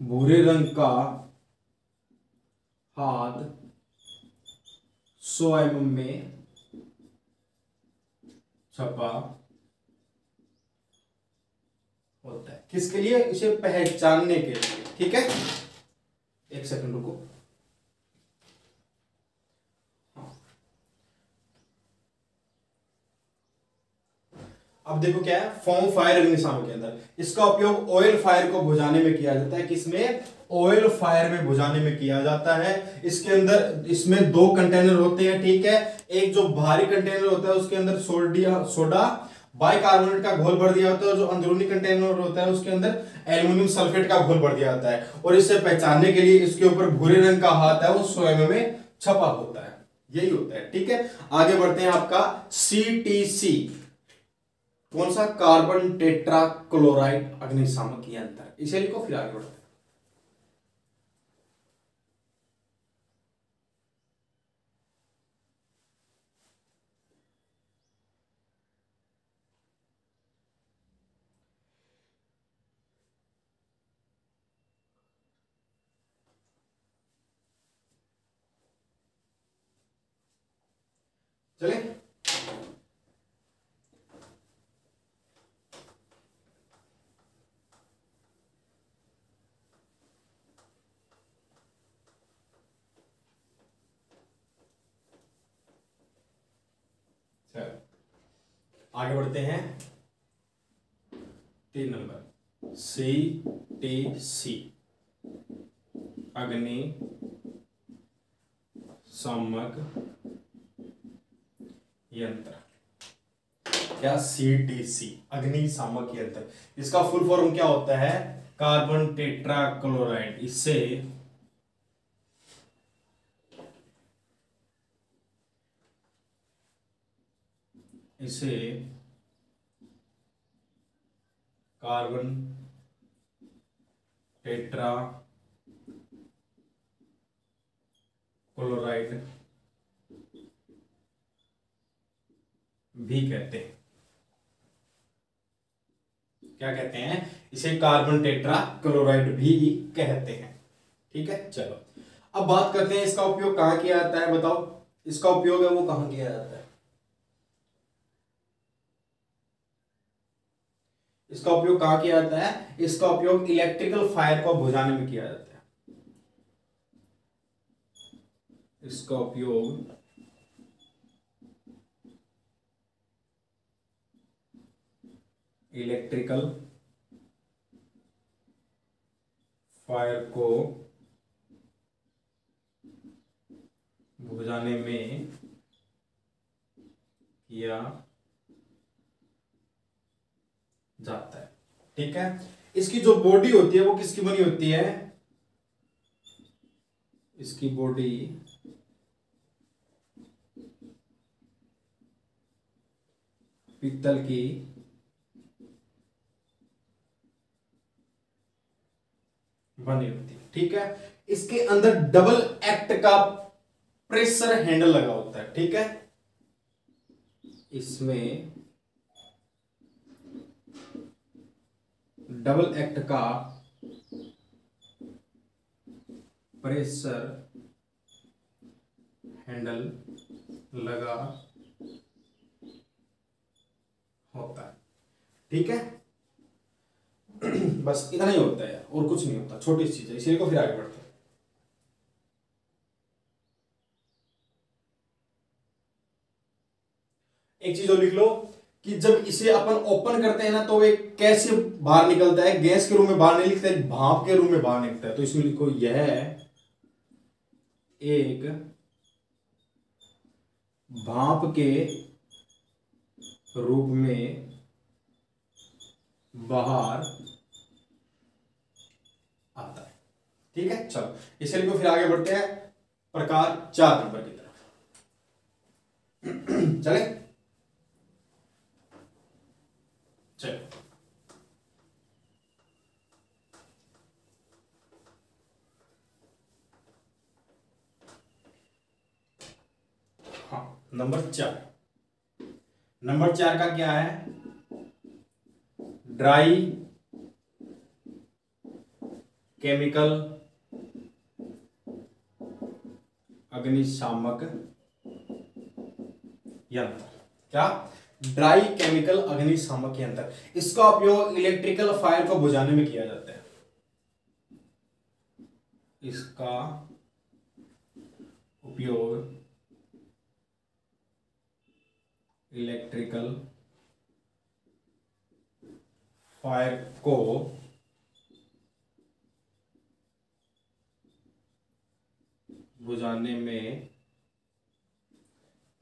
भूरे रंग का हाथ 100 mm में छपा होता है। किसके लिए? इसे पहचानने के लिए। ठीक है, एक सेकंड रुको। अब देखो क्या है, फॉर्म फायर अग्निशामक के अंदर इसका उपयोग ऑयल फायर को बुझाने में किया जाता है। किसमें? ऑयल फायर में बुझाने में किया जाता है। इसके अंदर इसमें 2 कंटेनर होते हैं। ठीक है, एक जो बाहरी कंटेनर होता है उसके अंदर सोडा बाइकार्बोनेट का घोल भर दिया होता है, और जो अंदरूनी कंटेनर होता है उसके अंदर एल्युमिनियम सल्फेट का घोल भर दिया जाता है। और इसे पहचानने के लिए इसके ऊपर भूरे रंग का हाथ है वो 100 mm में छपा होता है। यही होता है। ठीक है, आगे बढ़ते हैं। आपका CTC कौन सा? कार्बन टेट्रा क्लोराइड अग्निशामक यंत्र। इसे लिखो, फिर आगे बढ़ते हैं। चले, आगे बढ़ते हैं। 3 नंबर CTC अग्निशामक यंत्र। क्या? CTC अग्निशामक यंत्र। इसका फुल फॉर्म क्या होता है? Carbon tetra chloride. इसे कार्बन टेट्रा क्लोराइड भी कहते हैं। क्या कहते हैं? इसे कार्बन टेट्रा क्लोराइड भी कहते हैं। ठीक है, चलो अब बात करते हैं इसका उपयोग कहां किया जाता है। बताओ, इसका उपयोग है वो कहां किया जाता है? इसका उपयोग कहां किया जाता है? इसका उपयोग इलेक्ट्रिकल फायर को बुझाने में किया जाता है। इसका उपयोग इलेक्ट्रिकल फायर को बुझाने में किया जाता है। ठीक है, इसकी जो बॉडी होती है वो किसकी बनी होती है? इसकी बॉडी पीतल की बनी होती है। ठीक है, इसके अंदर डबल एक्ट का प्रेशर हैंडल लगा होता है। ठीक है, इसमें डबल एक्ट का प्रेशर हैंडल लगा होता है। ठीक है, बस इतना ही होता है और कुछ नहीं होता, छोटी सी चीज है, इसीलिए को फिर आगे बढ़ते हैं। एक चीज और लिख लो कि जब इसे अपन ओपन करते हैं ना तो वे कैसे बाहर निकलता है, गैस के रूप में बाहर नहीं निकलता है, भाप के रूप में बाहर निकलता है। तो इसमें लिखो यह एक भाप के रूप में बाहर आता है। ठीक है, चलो इसे लिखो, फिर आगे बढ़ते हैं प्रकार 4 नंबर की तरफ। चले चलो, हाँ नंबर 4। नंबर 4 का क्या है? ड्राई केमिकल अग्निशामक यंत्र। क्या? ड्राई केमिकल अग्निशामक यंत्र। इसका उपयोग इलेक्ट्रिकल फायर को बुझाने में किया जाता है। इसका उपयोग इलेक्ट्रिकल फायर को बुझाने में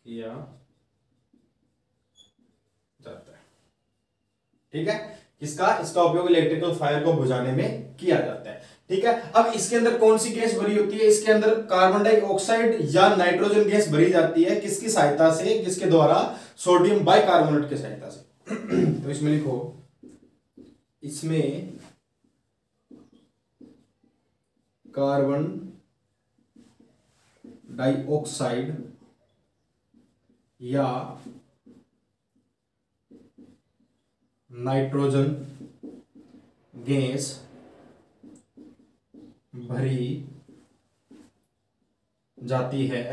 किया जाता है। ठीक है, किसका? इसका उपयोग इलेक्ट्रिकल फायर को बुझाने में किया जाता है। ठीक है, अब इसके अंदर कौन सी गैस भरी होती है? इसके अंदर कार्बन डाइऑक्साइड या नाइट्रोजन गैस भरी जाती है। किसकी सहायता से? किसके द्वारा? सोडियम बाइकार्बोनेट की सहायता से। तो इसमें लिखो, इसमें कार्बन डाइऑक्साइड या नाइट्रोजन गैस भरी जाती है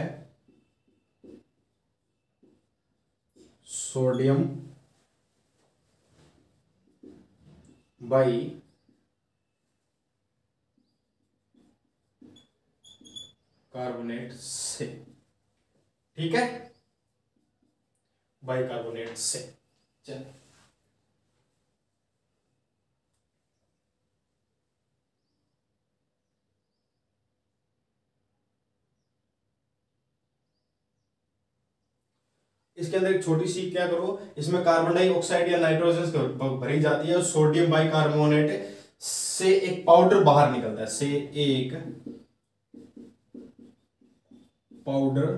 सोडियम बाई कार्बोनेट से। ठीक है, बाइकार्बोनेट से। चल इसके अंदर एक छोटी सी क्या करो, इसमें कार्बन डाइऑक्साइड या नाइट्रोजन भरी जाती है और सोडियम बाइकार्बोनेट से एक पाउडर बाहर निकलता है, से एक पाउडर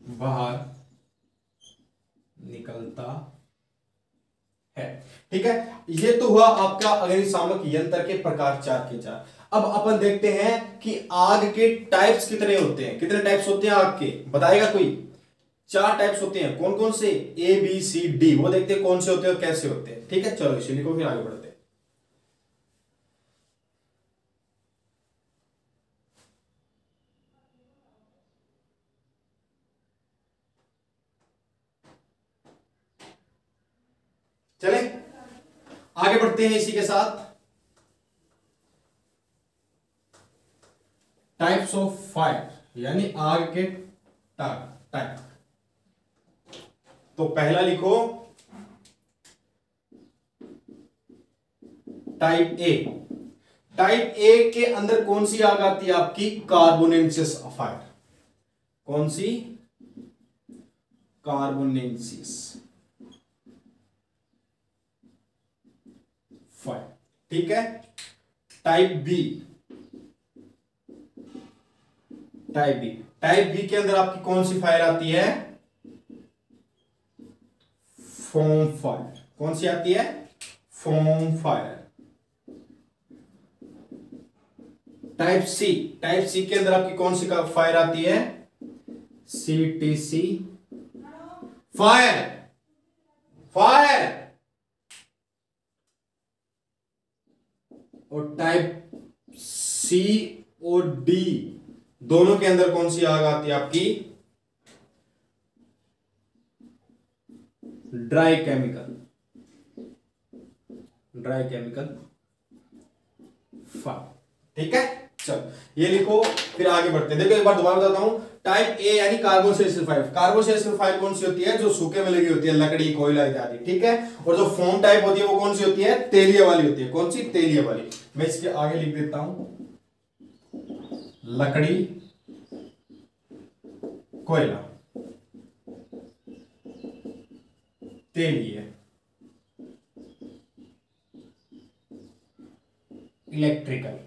बाहर निकलता है। ठीक है, ये तो हुआ आपका अग्निशामक यंत्र के प्रकार 4 के 4। अब अपन देखते हैं कि आग के टाइप्स कितने होते हैं। कितने टाइप्स होते हैं आग के? बताएगा कोई? 4 टाइप्स होते हैं। कौन कौन से? A B C D. वो देखते हैं कौन से होते हैं और कैसे होते हैं। ठीक है, चलो इसे लिखो, फिर आगे बढ़ते हैं। चले आगे बढ़ते हैं इसी के साथ। टाइप्स ऑफ फायर, यानी आग के टाइप। तो पहला लिखो टाइप ए। टाइप ए के अंदर कौन सी आग आती है आपकी? कार्बोनेंसिस फायर। कौन सी? कार्बोनेंसिस फायर। ठीक है, टाइप बी। टाइप बी के अंदर आपकी कौन सी फायर आती है? Foam fire. कौन सी आती है? Foam fire. टाइप सी के अंदर आपकी कौन सी का फायर आती है? CTC fire. और टाइप सी और डी दोनों के अंदर कौन सी आग आती है आपकी? Dry chemical, dry chemical fire. ठीक है, चलो ये लिखो, फिर आगे बढ़ते हैं। देखो एक बार दोबारा बताता हूं, टाइप ए यानी कार्बोक्सिल सल्फाइड। कार्बोक्सिल सल्फाइड कौन सी होती है? जो सूखे में लगी होती है, लकड़ी, कोयला इत्यादि। ठीक है, और जो फोम टाइप होती है वो कौन सी होती है? तेलीय वाली होती है। कौन सी? तेलीय वाली। मैं इसके आगे लिख देता हूं, लकड़ी, कोयला, तेलीय, इलेक्ट्रिकल।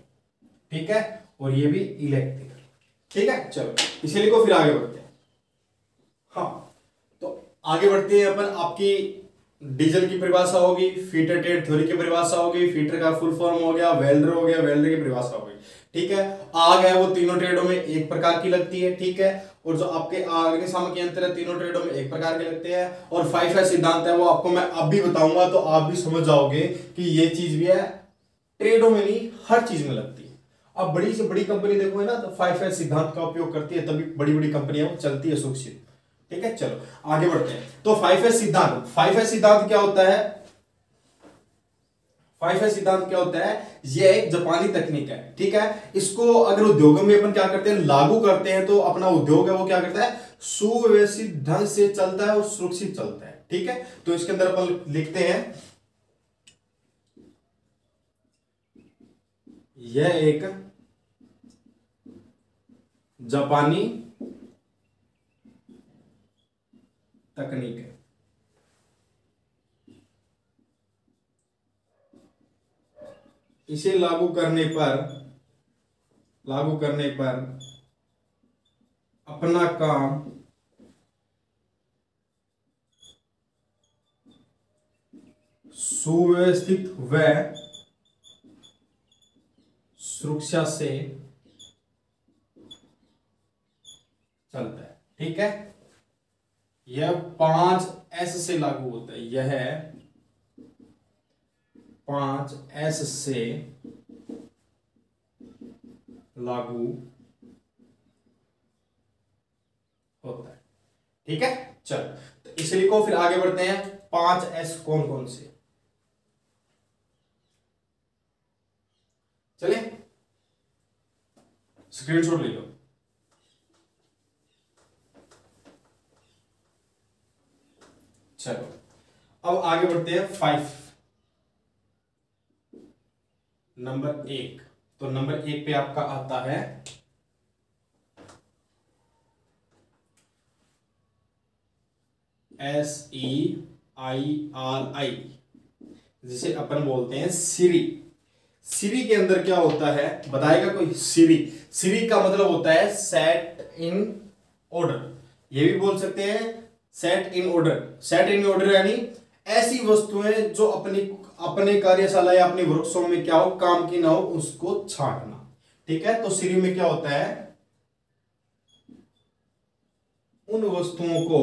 ठीक है, और ये भी इलेक्ट्रिकल। ठीक है, चलो इसे लिखो, फिर आगे बढ़ते हैं। हाँ, तो आगे बढ़ते हैं अपन। आपकी डीजल की परिभाषा होगी, फीटर ट्रेड थ्योरी की परिभाषा होगी, फीटर का फुल फॉर्म हो गया, वेल्डर हो गया, वेल्डर की परिभाषा हो गई। ठीक है, आग है वो तीनों ट्रेडों में एक प्रकार की लगती है। ठीक है, और जो आपके अग्निशामक यंत्र है तीनों ट्रेडों में एक प्रकार के लगते हैं। और 5S सिद्धांत है वो आपको मैं अब भी बताऊंगा, तो आप भी समझ जाओगे कि ये चीज भी है, ट्रेडों में नहीं हर चीज में लगती है। अब बड़ी से बड़ी कंपनी देखो ना, तो 5S सिद्धांत का उपयोग करती है, तभी बड़ी बड़ी कंपनियां वो चलती है सुरक्षित। ठीक है, चलो आगे बढ़ते हैं। तो 5S सिद्धांत, 5S सिद्धांत क्या होता है? 5S सिद्धांत क्या होता है? ये एक जापानी तकनीक है। ठीक है, इसको अगर उद्योगों में अपन क्या करते हैं, लागू करते हैं, तो अपना उद्योग है वो क्या करता है, सुव्यवस्थित ढंग से चलता है और सुरक्षित चलता है। ठीक है, तो इसके अंदर अपन लिखते हैं, यह एक जापानी तकनीक है। इसे लागू करने पर अपना काम सुव्यवस्थित व सुरक्षा से चलता है। ठीक है, यह 5S से लागू होता है, यह 5S से लागू होता है। ठीक है, चल तो इसे लिखो, फिर आगे बढ़ते हैं। 5S कौन कौन से? चलिए स्क्रीनशॉट ले लो। चलो अब आगे बढ़ते हैं 5 नंबर 1। तो नंबर 1 पे आपका आता है SEIRI, जिसे अपन बोलते हैं सिरी। सिरी के अंदर क्या होता है बताएगा कोई? सिरी, सिरी का मतलब होता है सेट इन ऑर्डर, ये भी बोल सकते हैं set in order. Set in order यानी ऐसी वस्तुएं जो अपने कार्यशाला या अपनी वर्कशॉप में क्या हो, काम की ना हो, उसको छांटना। ठीक है, तो सिरी में क्या होता है, उन वस्तुओं को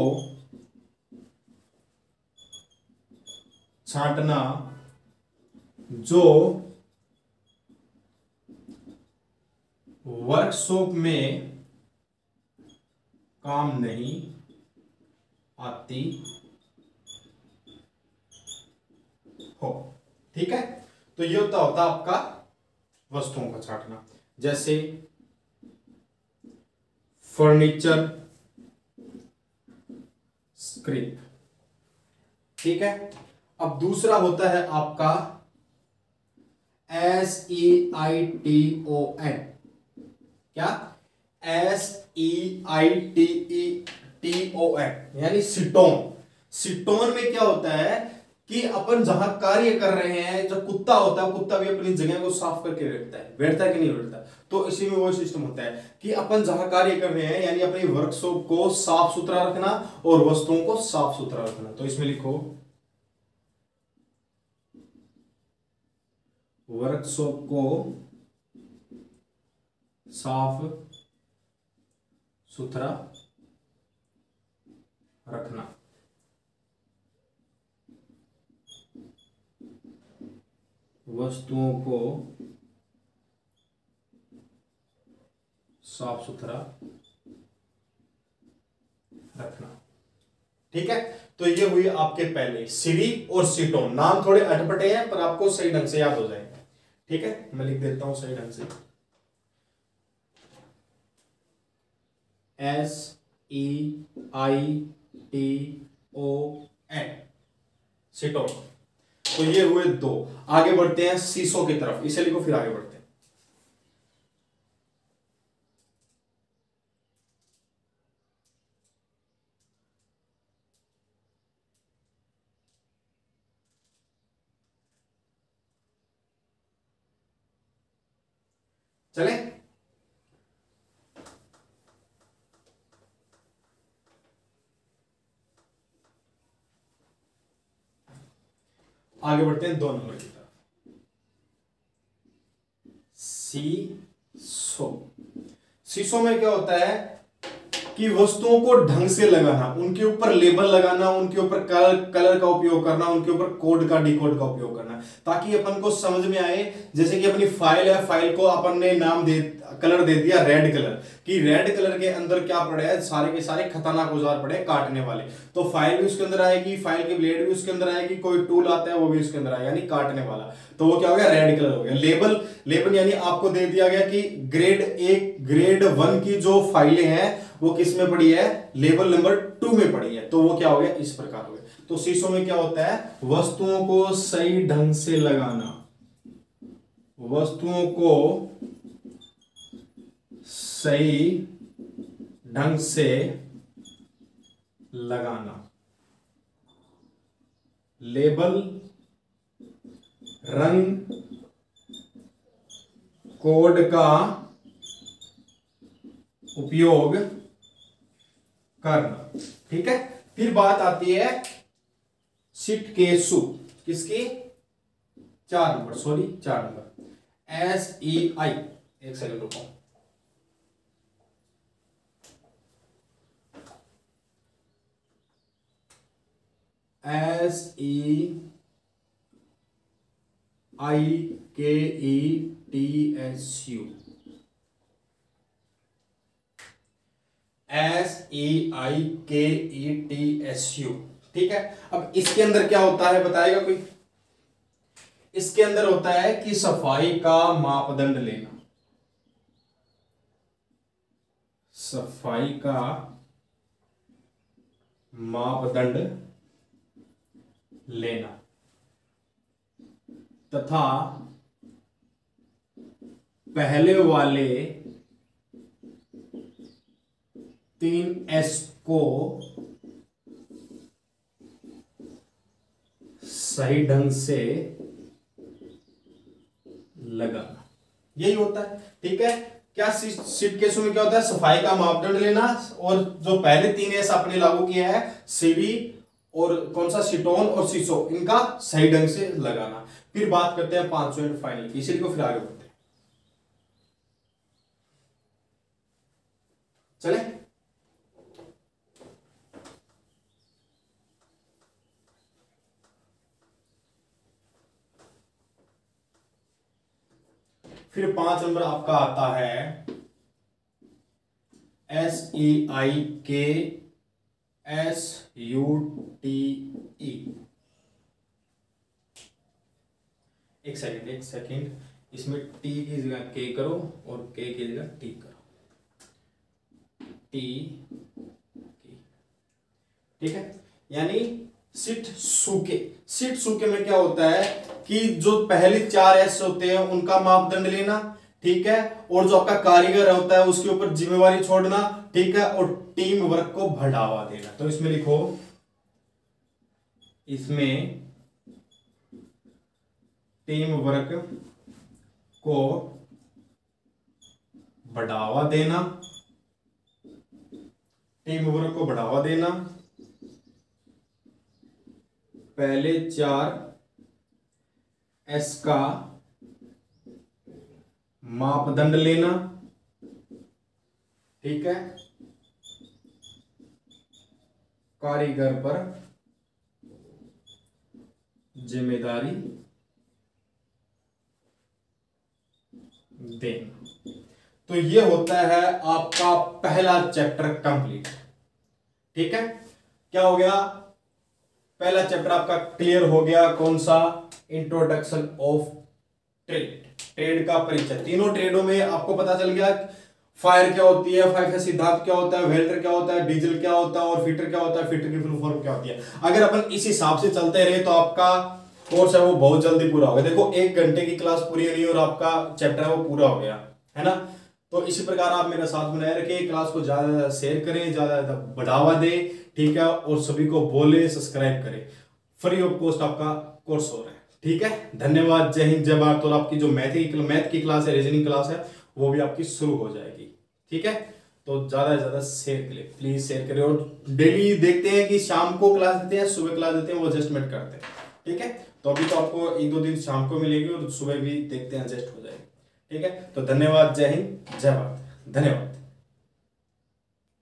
छांटना जो वर्कशॉप में काम नहीं आती हो। ठीक है, तो ये होता आपका वस्तुओं का छांटना, जैसे फर्नीचर स्क्रैप। ठीक है, अब दूसरा होता है आपका SEITON। क्या? SEITON यानी सिटोन। सिटोन में क्या होता है कि अपन जहां कार्य कर रहे हैं, जो कुत्ता होता है, कुत्ता भी अपनी जगह को साफ करके बैठता है कि नहीं बैठता? तो इसी में वो सिस्टम होता है कि अपन जहां कार्य कर रहे हैं यानी अपनी वर्कशॉप को साफ सुथरा रखना और वस्तुओं को साफ सुथरा रखना। तो इसमें लिखो वर्कशॉप को साफ सुथरा रखना। वस्तुओं को साफ सुथरा रखना। ठीक है, तो ये हुई आपके पहले सीरी और सीटोन। नाम थोड़े अटपटे हैं पर आपको सही ढंग से याद हो जाएंगे। ठीक है, मैं लिख देता हूं सही ढंग से, SEITON, सीटोन। तो ये हुए दो। आगे बढ़ते हैं सीसो की तरफ, इसे लिखो फिर आगे बढ़ते हैं। चले, आगे बढ़ते हैं 2 नंबर की तरफ। सीसो। सीसो में क्या होता है कि वस्तुओं को ढंग से लगाना, उनके ऊपर लेबल लगाना, उनके ऊपर कलर का उपयोग करना, उनके ऊपर कोड का डिकोड का उपयोग करना, ताकि अपन को समझ में आए। जैसे कि अपनी फाइल है, फाइल को अपन ने नाम दे, कलर दे दिया रेड कलर, कि रेड कलर के अंदर क्या पड़े हैं, सारे के सारे खतरनाक औजार पड़े काटने वाले। तो फाइल भी उसके अंदर आएगी, फाइल की ब्लेड भी उसके अंदर आएगी, कोई टूल आता है वो भी उसके अंदर आएगा, यानी काटने वाला। तो वो क्या हो गया, रेड कलर हो गया। लेबल, लेबल यानी आपको दे दिया गया कि ग्रेड 1 ग्रेड 1 की जो फाइलें हैं वो किस में पड़ी है, लेवल नंबर 2 में पड़ी है। तो वो क्या हो गया, इस प्रकार हो गया। तो सीसो में क्या होता है, वस्तुओं को सही ढंग से लगाना, वस्तुओं को सही ढंग से लगाना, लेबल, रंग, कोड का उपयोग करना। ठीक है, फिर बात आती है शिटकेसु, किसकी, 4 नंबर, सॉरी 4 नंबर, SEI, एक सेकंड रुको, SEIKETSU, SEIKETSU। ठीक है, अब इसके अंदर क्या होता है बताएगा कोई? इसके अंदर होता है कि सफाई का मापदंड लेना, सफाई का मापदंड लेना तथा पहले वाले 3S को सही ढंग से लगाना, यही होता है। ठीक है, क्या शिटकेसु में क्या होता है, सफाई का मापदंड लेना, और जो पहले 3S आपने लागू किया है, सीवी और कौन सा, सीटोन और सीसो, इनका सही ढंग से लगाना। फिर बात करते हैं 500 एंड फाइनल की, इसी को फिर आगे बढ़ते हैं। चले, फिर 5 नंबर आपका आता है SEIKSUTE। एक सेकंड, इसमें टी की जगह के करो और के की जगह टी करो, टी, ठीक है, यानी सिट सूके में क्या होता है कि जो पहले 4S होते हैं उनका मापदंड लेना, ठीक है, और जो आपका कारीगर होता है उसके ऊपर जिम्मेवारी छोड़ना, ठीक है, और टीम वर्क को बढ़ावा देना। तो इसमें लिखो, इसमें टीम वर्क को बढ़ावा देना, टीम वर्क को बढ़ावा देना, पहले 4S का मापदंड लेना, ठीक है, कारीगर पर जिम्मेदारी देना। तो ये होता है आपका पहला चैप्टर कंप्लीट। ठीक है, क्या हो गया, पहला चैप्टर आपका क्लियर हो गया। कौन सा? इंट्रोडक्शन ऑफ ट्रेड, ट्रेड का परिचय। तीनों ट्रेडों में आपको पता चल गया फायर क्या होती है, फायर का सिद्धांत क्या होता है, वेल्डर क्या होता है, डीजल क्या होता है और फिटर क्या होता है, फिटर की फुल फॉर्म क्या होती है। अगर अपन इस हिसाब से चलते रहे तो आपका कोर्स है वो बहुत जल्दी पूरा हो गया। देखो 1 घंटे की क्लास पूरी हुई और आपका चैप्टर है वो पूरा हो गया, है ना। तो इसी प्रकार आप मेरा साथ बनाए रखें, क्लास को ज्यादा ज्यादा शेयर करें, ज्यादा ज्यादा बढ़ावा दें, ठीक है, और सभी को बोले सब्सक्राइब करें। फ्री ऑफ कॉस्ट आपका कोर्स हो रहा है, ठीक है। धन्यवाद, जय हिंद, जय भारत। और आपकी जो मैथ की क्लास है, रीजनिंग क्लास है, वो भी आपकी शुरू हो जाएगी, ठीक है। तो ज्यादा से ज्यादा शेयर करें, प्लीज शेयर करें। और डेली देखते हैं कि शाम को क्लास देते हैं, सुबह क्लास देते हैं, वो एडजस्टमेंट करते हैं, ठीक है। तो अभी तो आपको 1-2 दिन शाम को मिलेगी और सुबह भी देखते हैं, एडजस्ट हो जाएगी, ठीक है। तो धन्यवाद, जय हिंद, जय भारत, धन्यवाद।